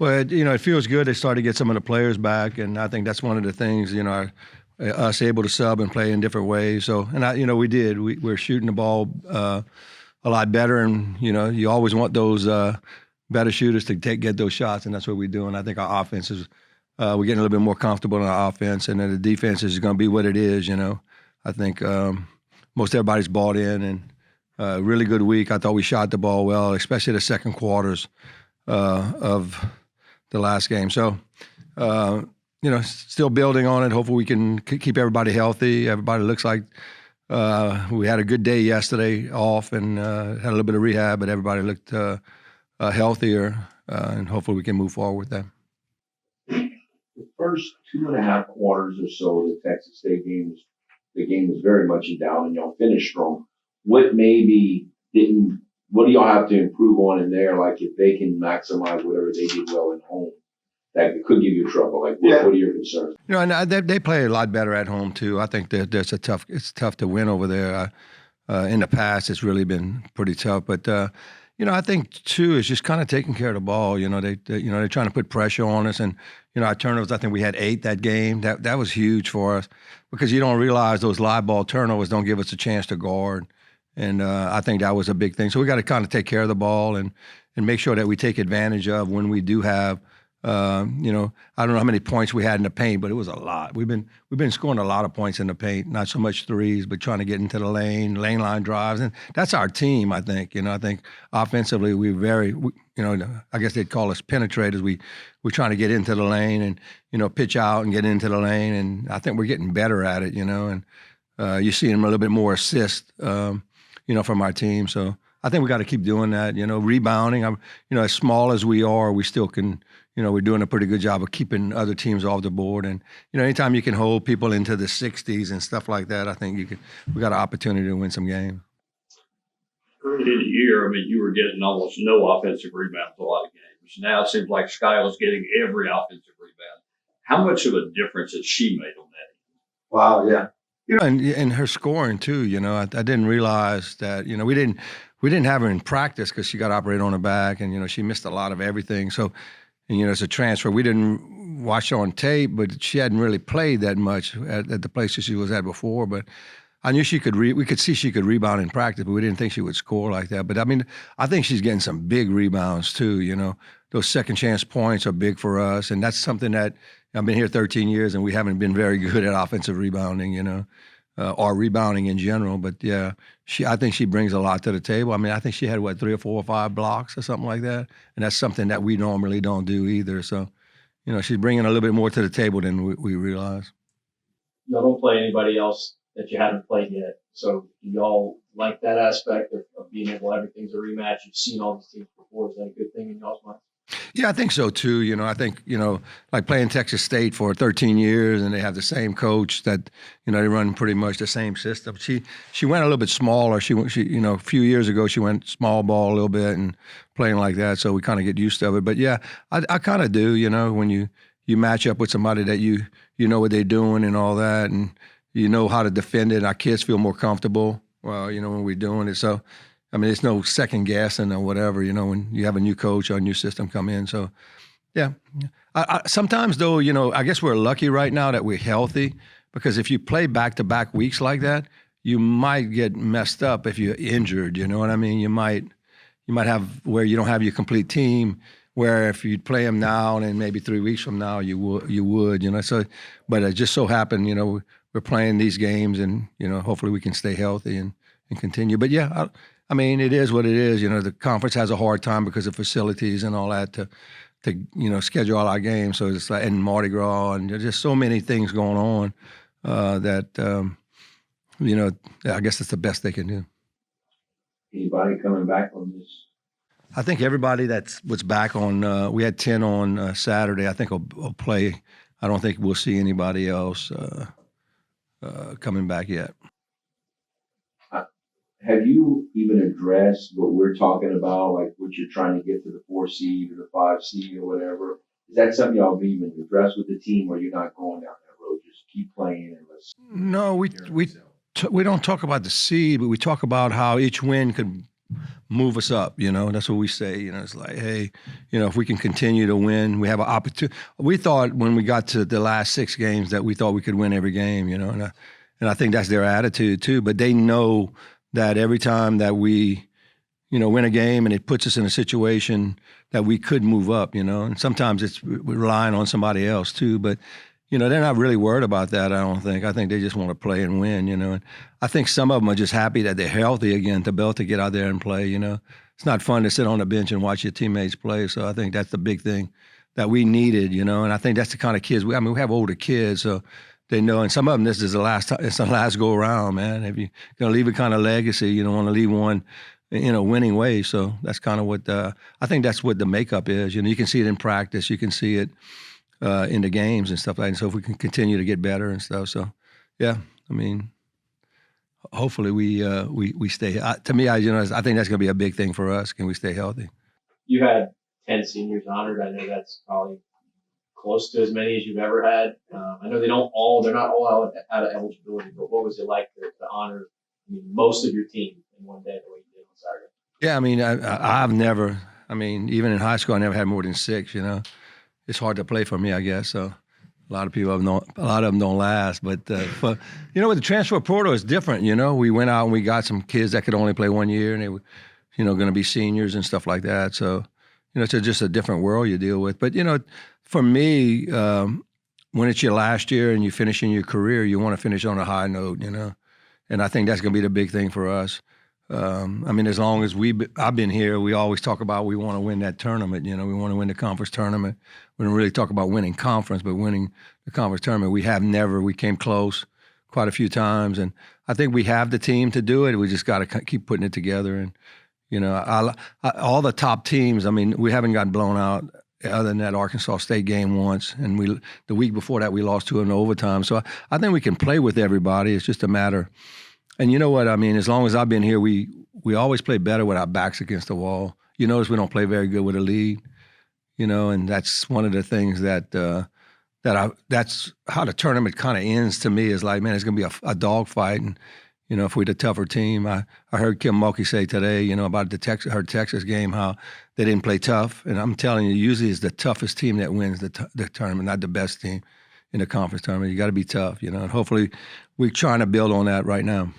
Well, it feels good. They started to get some of the players back, and I think that's one of the things, us able to sub and play in different ways. So, we did. We're shooting the ball a lot better, and you always want those better shooters to get those shots, and that's what we do. And I think our offense is we're getting a little bit more comfortable in our offense, and then the defense is going to be what it is. I think most everybody's bought in, and really good week. I thought we shot the ball well, especially the second quarters of the last game. So, still building on it. Hopefully we can keep everybody healthy. Everybody looks like we had a good day yesterday off and had a little bit of rehab, but everybody looked healthier, and hopefully we can move forward with that. The first 2.5 quarters or so of the Texas State game was very much in doubt, and y'all finished strong. What do y'all have to improve on in there? Like if they can maximize whatever they did well at home, that could give you trouble. Like what are your concerns? And they play a lot better at home too. I think that it's tough to win over there. In the past, it's really been pretty tough. But I think too is just kind of taking care of the ball. They're trying to put pressure on us, and our turnovers. I think we had 8 that game. That was huge for us because you don't realize those live ball turnovers don't give us a chance to guard. And I think that was a big thing. So we got to kind of take care of the ball and make sure that we take advantage of when we do have, I don't know how many points we had in the paint, but it was a lot. We've been scoring a lot of points in the paint, not so much threes, but trying to get into the lane line drives. And that's our team, I think. I think offensively I guess they'd call us penetrators. We're trying to get into the lane and, pitch out and get into the lane. And I think we're getting better at it, and you see them a little bit more assist, from our team. So I think we got to keep doing that, rebounding. As small as we are, we still can, we're doing a pretty good job of keeping other teams off the board. And, anytime you can hold people into the 60s and stuff like that, I think we got an opportunity to win some games. Early in the year, you were getting almost no offensive rebounds a lot of games. Now it seems like Skyla's getting every offensive rebound. How much of a difference has she made on that? Wow, yeah. And her scoring too. I didn't realize that. We didn't have her in practice because she got operated on her back, and she missed a lot of everything. So, and it's a transfer. We didn't watch her on tape, but she hadn't really played that much at the places she was at before. But I knew she could. We could see she could rebound in practice, but we didn't think she would score like that. But I think she's getting some big rebounds too. Those second chance points are big for us, and that's something that. I've been here 13 years, and we haven't been very good at offensive rebounding, or rebounding in general. But, yeah, I think she brings a lot to the table. I think she had, 3 or 4 or 5 blocks or something like that, and that's something that we normally don't do either. So, she's bringing a little bit more to the table than we realize. Y'all don't play anybody else that you haven't played yet. So do y'all like that aspect of being able everything's a rematch? You've seen all these teams before. Is that a good thing in y'all's mind? Yeah, I think so too. I think, like playing Texas State for 13 years and they have the same coach that, they run pretty much the same system. She went a little bit smaller. She a few years ago, she went small ball a little bit and playing like that. So we kind of get used to it. But yeah, I kind of do, when you match up with somebody that you know what they're doing and all that, and you know how to defend it. Our kids feel more comfortable, when we're doing it. So, there's no second guessing or whatever, when you have a new coach or a new system come in. So, yeah. Sometimes, though, I guess we're lucky right now that we're healthy, because if you play back-to-back weeks like that, you might get messed up if you're injured, you know what I mean? You might have where you don't have your complete team, where if you play them now and then maybe 3 weeks from now you would. So, but it just so happened, we're playing these games and, hopefully we can stay healthy and continue. But, yeah, it is what it is. The conference has a hard time because of facilities and all that to schedule all our games. So it's like, and Mardi Gras, and there's just so many things going on that, I guess it's the best they can do. Anybody coming back on this? I think everybody was back on, we had 10 on Saturday, I think will play. I don't think we'll see anybody else coming back yet. Have you even addressed what we're talking about, like what you're trying to get to the 4 seed or the 5 seed or whatever? Is that something y'all have even addressed with the team, or you're not going down that road? Just keep playing and let's. No, we don't talk about the seed, but we talk about how each win could move us up. That's what we say. It's like, hey, if we can continue to win, we have an opportunity. We thought when we got to the last 6 games that we thought we could win every game. And I think that's their attitude too. But they know that every time that we win a game and it puts us in a situation that we could move up, and sometimes it's relying on somebody else too. But, they're not really worried about that, I don't think. I think they just want to play and win, and I think some of them are just happy that they're healthy again to be able to get out there and play, It's not fun to sit on the bench and watch your teammates play. So I think that's the big thing that we needed, and I think that's the kind of kids we have older kids, so they know, and some of them, this is the last time, it's the last go around, man. If you're going to leave a kind of legacy, you don't want to leave one winning way. So that's kind of what I think that's what the makeup is. You can see it in practice. You can see it in the games and stuff like that. And so if we can continue to get better and stuff. So, yeah, hopefully we stay. To me, I think that's going to be a big thing for us. Can we stay healthy? You had 10 seniors honored. I know that's probably close to as many as you've ever had. I know they're not all out of eligibility, but what was it like to honor most of your team in one day the way you did on Saturday? Yeah, I've never, even in high school, I never had more than 6, It's hard to play for me, I guess. So a lot of them don't last. But, with the transfer portal, it's different, We went out and we got some kids that could only play 1 year, and they were, going to be seniors and stuff like that. So, it's just a different world you deal with. But, for me, when it's your last year and you're finishing your career, you want to finish on a high note, And I think that's going to be the big thing for us. As long as I've been here, we always talk about we want to win that tournament. We want to win the conference tournament. We don't really talk about winning conference, but winning the conference tournament. We came close quite a few times. And I think we have the team to do it. We just got to keep putting it together. And, all the top teams, we haven't gotten blown out other than that Arkansas State game once. And the week before that, we lost 2 in overtime. So I think we can play with everybody. It's just a matter. And you know what? As long as I've been here, we always play better with our backs against the wall. You notice we don't play very good with a lead, and that's one of the things that's how the tournament kind of ends to me is like, man, it's going to be a dogfight. And, if we're the tougher team, I heard Kim Mulkey say today, about her Texas game, how they didn't play tough. And I'm telling you, usually it's the toughest team that wins the tournament, not the best team in the conference tournament. You got to be tough, and hopefully we're trying to build on that right now.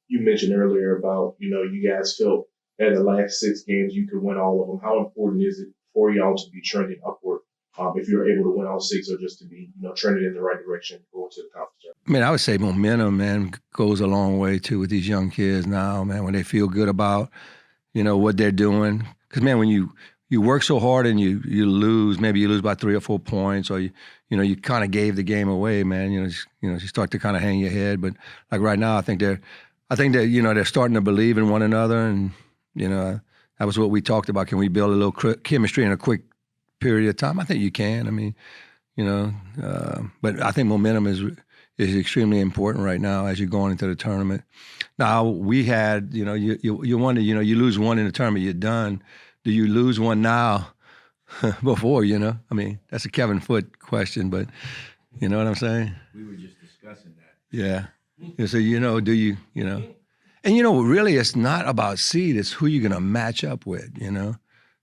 You mentioned earlier about, you guys felt at the last 6 games you could win all of them. How important is it for y'all to be trending upward if you're able to win all 6 or just to be, trending in the right direction going to the conference tournament? I would say momentum, man, goes a long way too with these young kids now, man, when they feel good about, what they're doing. Because, man, when you work so hard and you lose, maybe you lose by 3 or 4 points, or you kind of gave the game away, man. You start to kind of hang your head. But like right now, I think that they're starting to believe in one another, and that was what we talked about. Can we build a little chemistry in a quick period of time? I think you can. But I think momentum is extremely important right now as you're going into the tournament. Now we had, you wonder, you lose one in the tournament, you're done. Do you lose one now? Before, that's a Kevin Foote question, but you know what I'm saying? We were just discussing that. Yeah. So, do you, and, really it's not about seed, it's who you're going to match up with,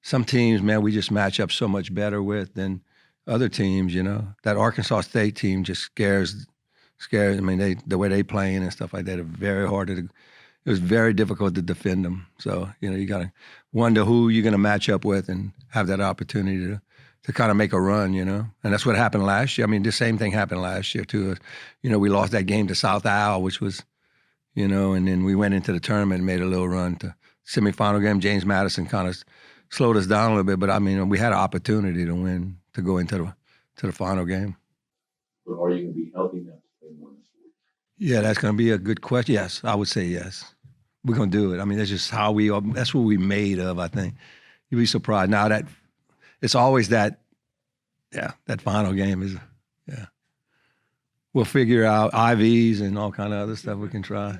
Some teams, man, we just match up so much better with than other teams, That Arkansas State team just scares. The way they playing and stuff like that are very hard to. It was very difficult to defend them. So, you got to wonder who you're going to match up with and have that opportunity to kind of make a run, And that's what happened last year. The same thing happened last year, too. We lost that game to South Al, which was, and then we went into the tournament and made a little run to semifinal game. James Madison kind of slowed us down a little bit, but, we had an opportunity to win, to go into the final game. But are you going to be healthy enough to play more this week? Yeah, that's going to be a good question. Yes, I would say yes. We're going to do it. That's just how we are. That's what we made of, I think. You'd be surprised. Now that it's always that final game is, yeah. We'll figure out IVs and all kind of other stuff we can try.